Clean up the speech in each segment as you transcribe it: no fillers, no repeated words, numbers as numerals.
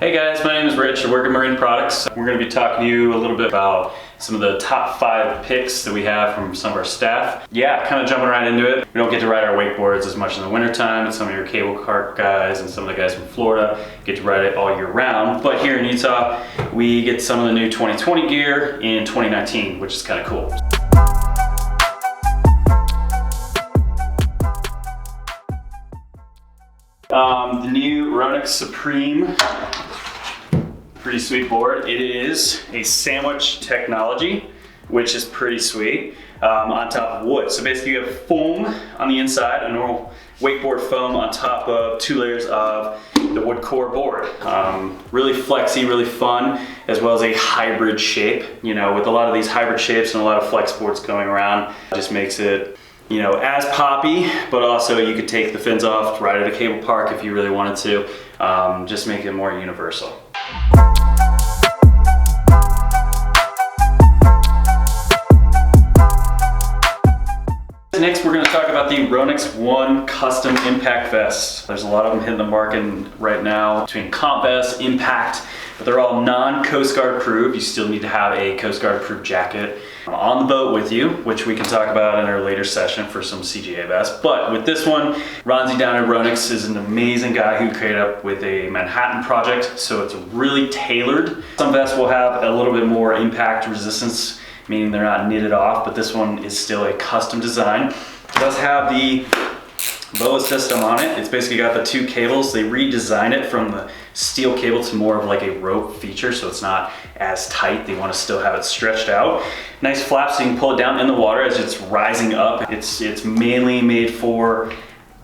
Hey guys, my name is Rich. I work at Marine Products. We're going to be talking to you a little bit about some of the top 5 picks that we have from some of our staff. Yeah, kind of jumping right into it. We don't get to ride our wakeboards as much in the wintertime, and some of your cable car guys and some of the guys from Florida get to ride it all year round. But here in Utah, we get some of the new 2020 gear in 2019, which is kind of cool. The new Ronix Supreme, pretty sweet board. It is a sandwich technology, which is pretty sweet, on top of wood. So basically you have foam on the inside, a normal wakeboard foam on top of 2 layers of the wood core board. Really flexy, really fun, as well as a hybrid shape. You know, with a lot of these hybrid shapes and a lot of flex boards going around, it just makes it, you know, as poppy, but also you could take the fins off, ride at a cable park if you really wanted to, just make it more universal. Next, we're going to talk about the Ronix 1 Custom Impact Vest. There's a lot of them hitting the market right now between comp vest, impact, but they're all non-Coast Guard approved. You still need to have a Coast Guard approved jacket on the boat with you, which we can talk about in our later session for some CGA vests. But with this one, Ronzi down at Ronix is an amazing guy who came up with a Manhattan project, so it's really tailored. Some vests will have a little bit more impact resistance, meaning they're not knitted off, but this one is still a custom design. It does have the boa system on it. It's basically got the 2 cables. They redesigned it from the steel cable to more of like a rope feature, so it's not as tight. They want to still have it stretched out. Nice flap so you can pull it down in the water as it's rising up. It's mainly made for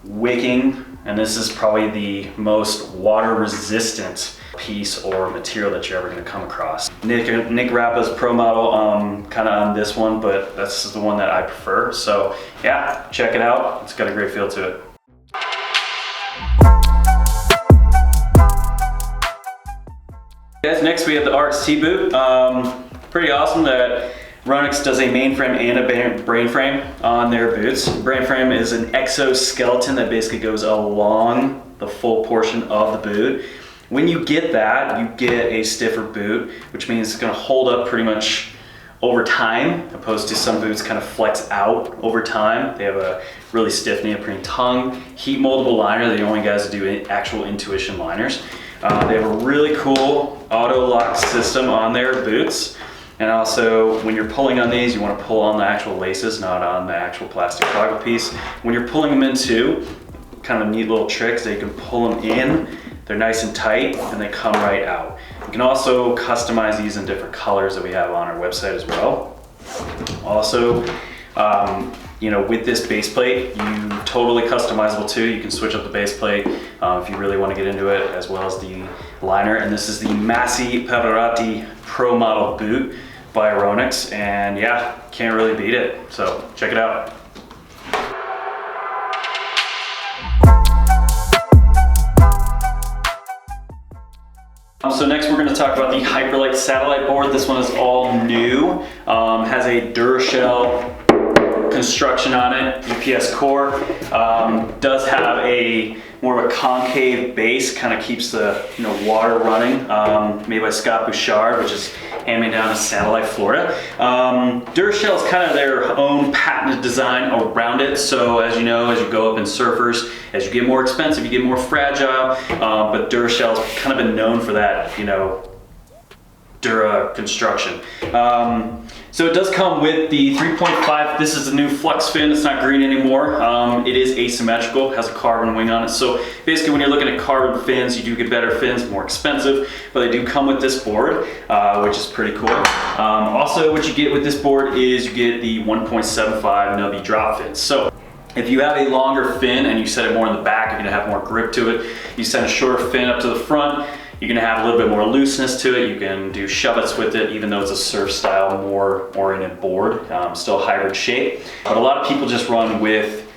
waking, and this is probably the most water resistant piece or material that you're ever going to come across. Nick Rappa's Pro model kind of on this one, but this is the one that I prefer. So yeah, check it out. It's got a great feel to it. Guys, next we have the RXT boot. Pretty awesome that Ronix does a mainframe and a brain frame on their boots. Brain frame is an exoskeleton that basically goes along the full portion of the boot. When you get that, you get a stiffer boot, which means it's going to hold up pretty much over time, opposed to some boots kind of flex out over time. They have a really stiff neoprene tongue, heat moldable liner. They're the only guys that do actual Intuition liners. They have a really cool auto lock system on their boots. And also, when you're pulling on these, you want to pull on the actual laces, not on the actual plastic toggle piece. When you're pulling them in too, kind of neat little tricks, they can pull them in. They're nice and tight, and they come right out. You can also customize these in different colors that we have on our website as well. Also, you know, with this base plate, you totally customizable too. You can switch up the base plate if you really want to get into it, as well as the liner. And this is the Massi Perorati Pro Model boot by Ronix, and yeah, can't really beat it. So check it out. So next we're going to talk about the HYPERLITE satellite board. This one is all new, has a Durashell construction on it, EPS core, does have a more of a concave base, kind of keeps the water running, made by Scott Bouchard, which is hand-made down in Satellite, Florida. Durashell is kind of their own patented design around it, so as you know, as you go up in surfers, as you get more expensive, you get more fragile, but Durashell's kind of been known for that, Dura construction. So it does come with the 3.5, this is the new flex fin, it's not green anymore. It is asymmetrical, has a carbon wing on it. So basically when you're looking at carbon fins, you do get better fins, more expensive, but they do come with this board, which is pretty cool. Also what you get with this board is you get the 1.75 nubby drop fins. So if you have a longer fin and you set it more in the back, you're gonna have more grip to it. You send a shorter fin up to the front, you're gonna have a little bit more looseness to it. You can do shove-its with it, even though it's a surf style, more oriented board, still hybrid shape. But a lot of people just run with,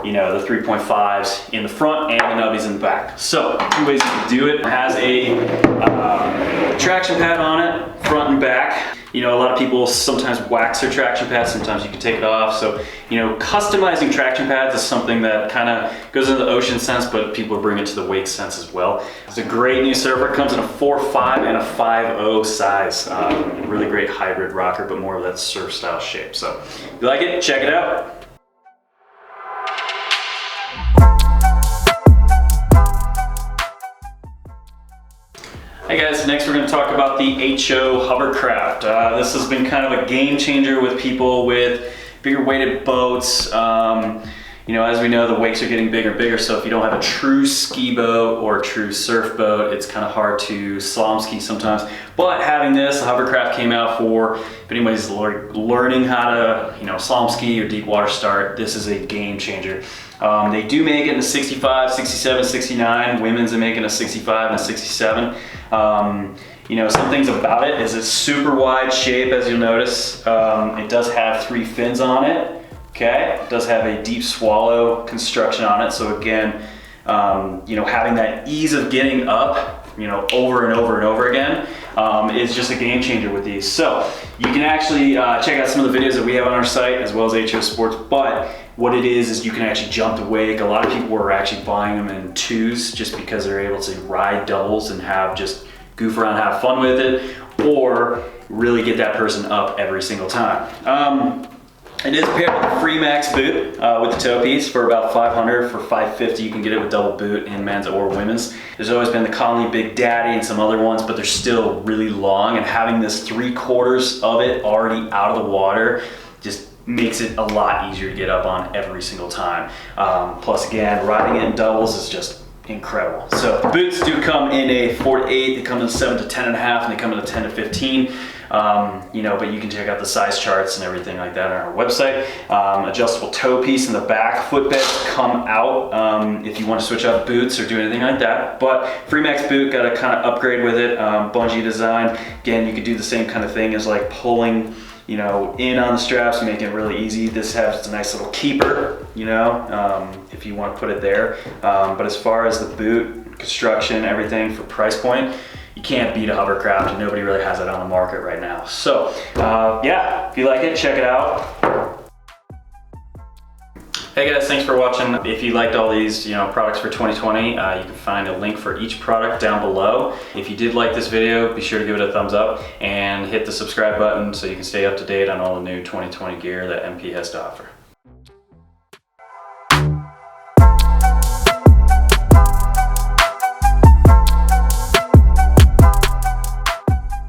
the 3.5s in the front and the nubbies in the back. So 2 ways you can do it. It has a traction pad on it, front and back. You know, a lot of people sometimes wax their traction pads, sometimes you can take it off. So, you know, customizing traction pads is something that kind of goes into the ocean sense, but people bring it to the wake sense as well. It's a great new surfer. It comes in a 4.5 and a 5.0 size. Really great hybrid rocker, but more of that surf style shape. So if you like it, check it out. Hey guys, next we're going to talk about the HO Hovercraft. This has been kind of a game changer with people with bigger weighted boats. You know, as we know, the wakes are getting bigger and bigger, so if you don't have a true ski boat or a true surf boat, it's kind of hard to slalom ski sometimes. But having this, the Hovercraft came out for, if anybody's learning how to, you know, slalom ski or deep water start, this is a game changer. They do make it in a 65, 67, 69. Women's are making a 65 and a 67. You know, some things about it is it's super wide shape, as you'll notice. It does have 3 fins on it. Okay, it does have a deep swallow construction on it. So again, you know, having that ease of getting up, you know, over and over and over again, is just a game changer with these. So you can actually check out some of the videos that we have on our site, as well as HO Sports. But what it is you can actually jump the wake. A lot of people are actually buying them in 2s just because they're able to ride doubles and have just goof around, have fun with it, or really get that person up every single time. It is paired with a free max boot with the toe piece for about $500. For $550 you can get it with double boot in men's or women's. There's always been the Conley Big Daddy and some other ones, but they're still really long, and having this 3/4 of it already out of the water just makes it a lot easier to get up on every single time. Plus again, riding it in doubles is just incredible. So the boots do come in a 4 to 8, they come in a 7 to 10.5, and they come in a 10 to 15. You know, but you can check out the size charts and everything like that on our website. Adjustable toe piece in the back. Footbeds come out if you want to switch out boots or do anything like that. But free max boot, got a kind of upgrade with it. Bungee design. Again, you could do the same kind of thing as like pulling, you know, in on the straps, making it really easy. This has a nice little keeper, you know, if you want to put it there. But as far as the boot construction, everything for price point, you can't beat a Hovercraft, and nobody really has it on the market right now. So yeah, if you like it, check it out. Hey guys, thanks for watching. If you liked all these, you know, products for 2020, you can find a link for each product down below. If you did like this video, be sure to give it a thumbs up and hit the subscribe button so you can stay up to date on all the new 2020 gear that MP has to offer.